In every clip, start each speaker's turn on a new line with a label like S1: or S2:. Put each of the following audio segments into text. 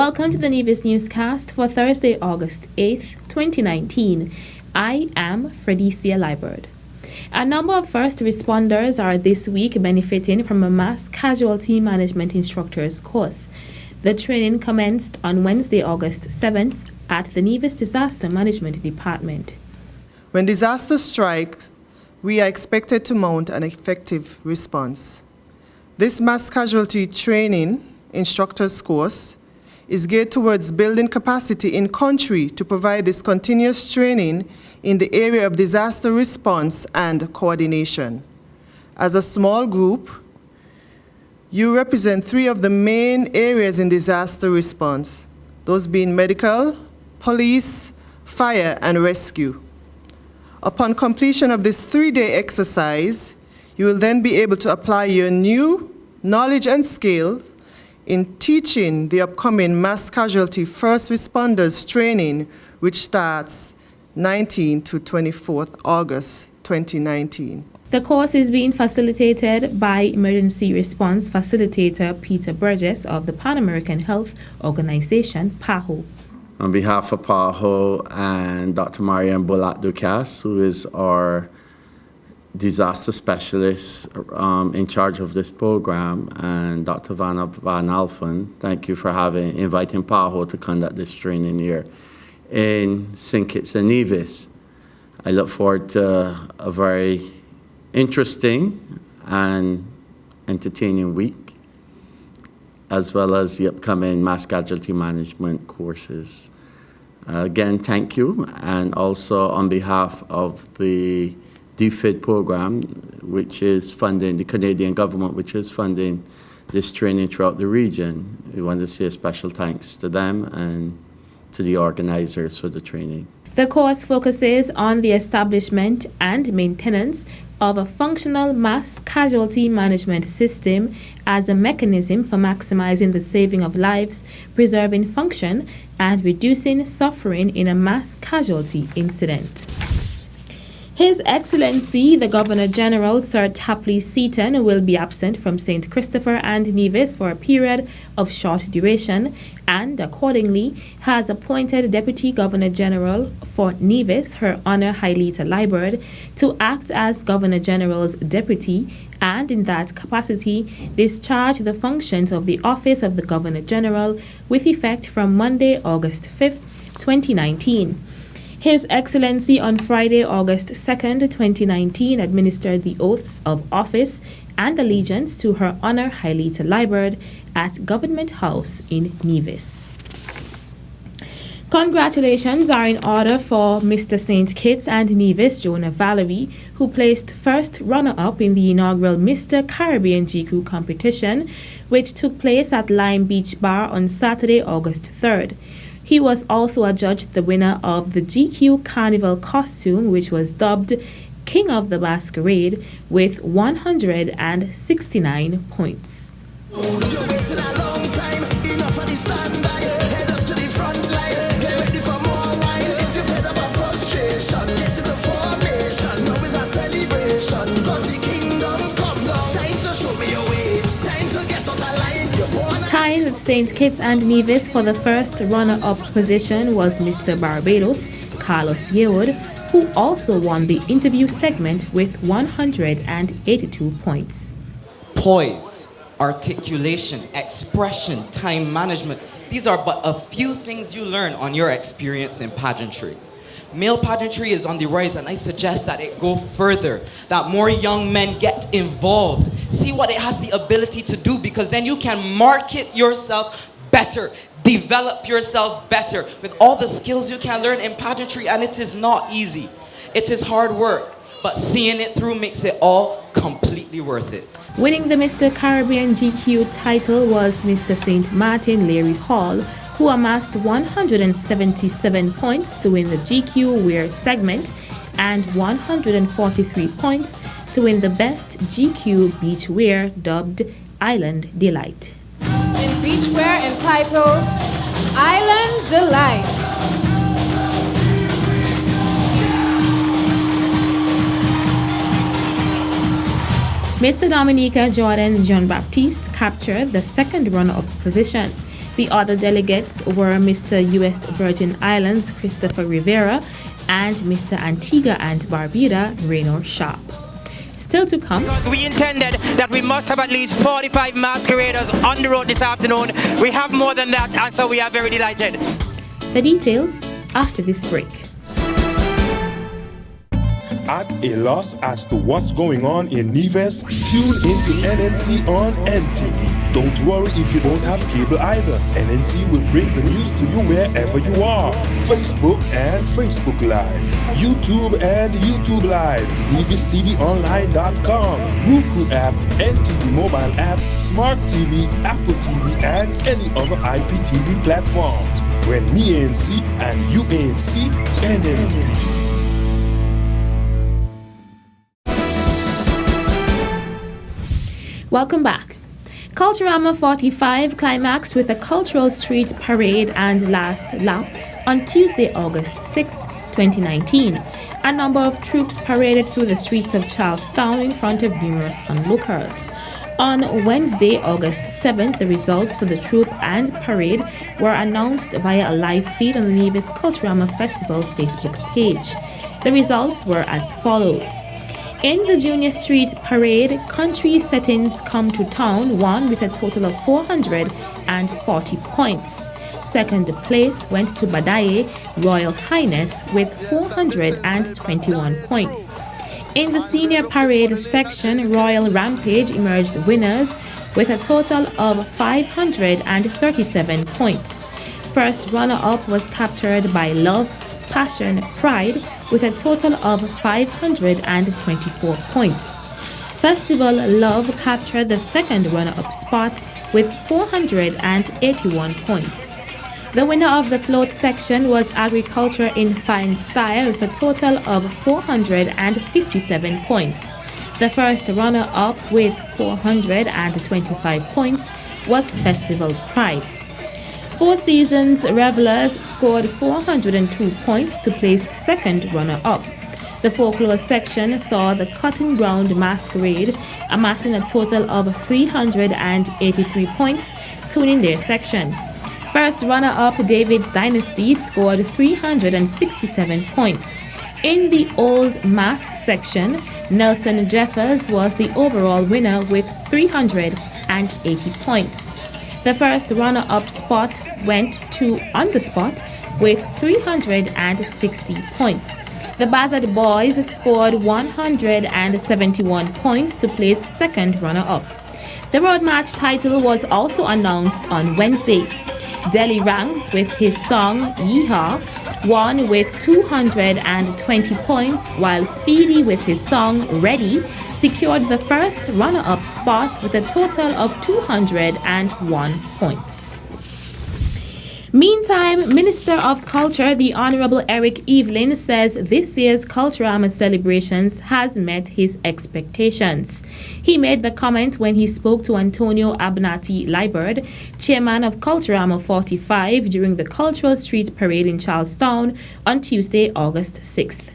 S1: Welcome to the Nevis Newscast for Thursday, August 8th, 2019. I am Fredicia Liburd. A number of first responders are this week benefiting from a mass casualty management instructor's course. The training commenced on Wednesday, August 7th at the Nevis Disaster Management Department.
S2: When disaster strikes, we are expected to mount an effective response. This mass casualty training instructor's course is geared towards building capacity in country to provide this continuous training in the area of disaster response and coordination. As a small group, you represent three of the main areas in disaster response, those being medical, police, fire, and rescue. Upon completion of this 3-day exercise, you will then be able to apply your new knowledge and skills in teaching the upcoming mass casualty first responders training, which starts 19 to 24th August 2019.
S1: The course is being facilitated by Emergency Response Facilitator Peter Burgess of the Pan American Health Organization, PAHO.
S3: On behalf of PAHO and Dr. Mariam Bolat-Dukas, who is our disaster specialist in charge of this program, and Dr. Vanna Van Alphen, thank you for inviting PAHO to conduct this training here in St. Kitts and Nevis. I look forward to a very interesting and entertaining week, as well as the upcoming mass casualty management courses. Again, thank you, and also on behalf of the DFID program, which is funding the Canadian government, which is funding this training throughout the region. We want to say a special thanks to them and to the organizers for the training.
S1: The course focuses on the establishment and maintenance of a functional mass casualty management system as a mechanism for maximizing the saving of lives, preserving function, and reducing suffering in a mass casualty incident. His Excellency, the Governor-General, Sir Tapley Seaton, will be absent from St. Christopher and Nevis for a period of short duration and, accordingly, has appointed Deputy Governor-General for Nevis, Her Honor Hailita Liburd, to act as Governor-General's deputy and, in that capacity, discharge the functions of the Office of the Governor-General with effect from Monday, August 5th, 2019. His Excellency on Friday, August 2nd, 2019, administered the oaths of office and allegiance to Her Honor Hailita Liburd at Government House in Nevis. Congratulations are in order for Mr. St. Kitts and Nevis, Jonah Valerie, who placed first runner-up in the inaugural Mr. Caribbean GQ competition, which took place at Lime Beach Bar on Saturday, August 3rd. He was also adjudged the winner of the GQ Carnival costume, which was dubbed King of the Masquerade, with 169 points. Tied with St. Kitts and Nevis for the first runner-up position was Mr. Barbados, Carlos Yewood, who also won the interview segment with 182 points.
S4: Poise, articulation, expression, time management. These are but a few things you learn on your experience in pageantry. Male pageantry is on the rise, and I suggest that it go further, that more young men get involved, see what it has the ability to do, because then you can market yourself better, develop yourself better with all the skills you can learn in pageantry, and it is not easy. It is hard work, but seeing it through makes it all completely worth it.
S1: Winning the Mr. Caribbean GQ title was Mr. St. Martin Larry Hall, who amassed 177 points to win the GQ Wear segment and 143 points to win the Best GQ Beachwear, dubbed Island Delight.
S5: In beachwear entitled Island Delight.
S1: Mr. Dominica Jordan Jean-Baptiste captured the second runner-up position. The other delegates were Mr. U.S. Virgin Islands Christopher Rivera and Mr. Antigua and Barbuda Raynor Sharp. Still to come.
S6: Because we intended that we must have at least 45 masqueraders on the road this afternoon. We have more than that, and so we are very delighted.
S1: The details after this break.
S7: At a loss as to what's going on in Nevis? Tune into NNC on NTV. Don't worry if you don't have cable either. NNC will bring the news to you wherever you are. Facebook and Facebook Live. YouTube and YouTube Live. NevisTVOnline.com. Roku app, NTV mobile app, Smart TV, Apple TV, and any other IPTV platforms. When me ANC and you ANC, NNC.
S1: Welcome back. Culturama 45 climaxed with a cultural street parade and last lap on Tuesday, August 6, 2019. A number of troops paraded through the streets of Charlestown in front of numerous onlookers. On Wednesday, August 7th, the results for the troop and parade were announced via a live feed on the Nevis Culturama Festival Facebook page. The results were as follows. In the Junior Street Parade, Country Settings Come to Town won with a total of 440 points. Second place went to Badaye Royal Highness with 421 points. In the Senior Parade section, Royal Rampage emerged winners with a total of 537 points. First runner-up was captured by Love, Passion, Pride with a total of 524 points. Festival Love captured the second runner-up spot with 481 points. The winner of the float section was Agriculture in Fine Style with a total of 457 points. The first runner-up with 425 points was Festival Pride. Four Seasons Revelers scored 402 points to place second runner-up. The folklore section saw the Cotton Ground Masquerade amassing a total of 383 points to win their section. First runner-up David's Dynasty scored 367 points. In the Old Mass section, Nelson Jeffers was the overall winner with 380 points. The first runner-up spot went to On the Spot with 360 points. The Buzzard Boys scored 171 points to place second runner-up. The road match title was also announced on Wednesday. Delhi Ranks with his song Yeehaw won with 220 points, while Speedy with his song Ready secured the first runner-up spot with a total of 201 points. Meantime, Minister of Culture, the Honorable Eric Evelyn, says this year's Culturama celebrations has met his expectations. He made the comment when he spoke to Antonio Abnati Liburd, chairman of Culturama 45, during the Cultural Street Parade in Charlestown on Tuesday, August 6th.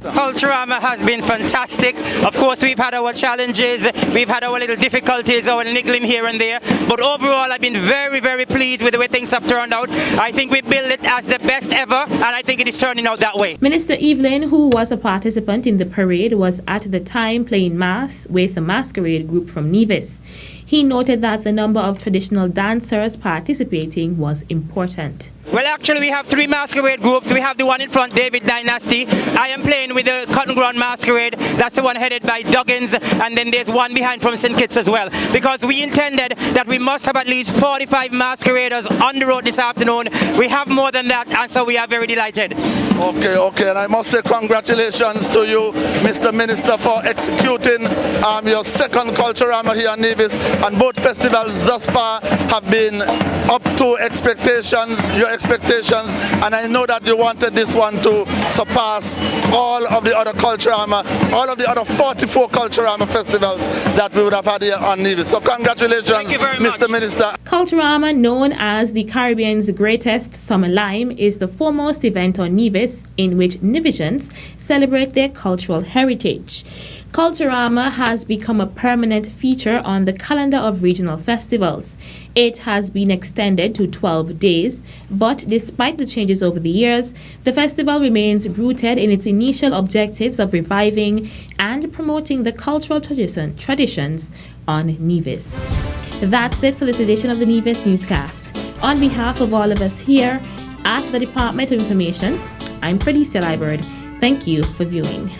S6: Culturama has been fantastic. Of course, we've had our challenges, we've had our little difficulties, our niggling here and there, but overall I've been very, very pleased with the way things have turned out. I think we built it as the best ever, and I think it is turning out that way.
S1: Minister Evelyn, who was a participant in the parade, was at the time playing mass with a masquerade group from Nevis. He noted that the number of traditional dancers participating was important.
S6: Well, actually, we have three masquerade groups. We have the one in front, David Dynasty. I am playing with the Cotton Ground Masquerade. That's the one headed by Duggins. And then there's one behind from St. Kitts as well. Because we intended that we must have at least 45 masqueraders on the road this afternoon. We have more than that, and so we are very delighted.
S8: Okay. And I must say congratulations to you, Mr. Minister, for executing your second Culturama here in Nevis. And both festivals thus far have been up to expectations, your expectations, and I know that you wanted this one to surpass all of the other Culturama, all of the other 44 Culturama festivals that we would have had here on Nevis. So congratulations, Mr. Minister.
S1: Culturama, known as the Caribbean's greatest summer lime, is the foremost event on Nevis in which Nevisians celebrate their cultural heritage. Culturama has become a permanent feature on the calendar of regional festivals. It has been extended to 12 days, but despite the changes over the years, the festival remains rooted in its initial objectives of reviving and promoting the cultural traditions on Nevis. That's it for this edition of the Nevis Newscast. On behalf of all of us here at the Department of Information, I'm Felicia Liburd. Thank you for viewing.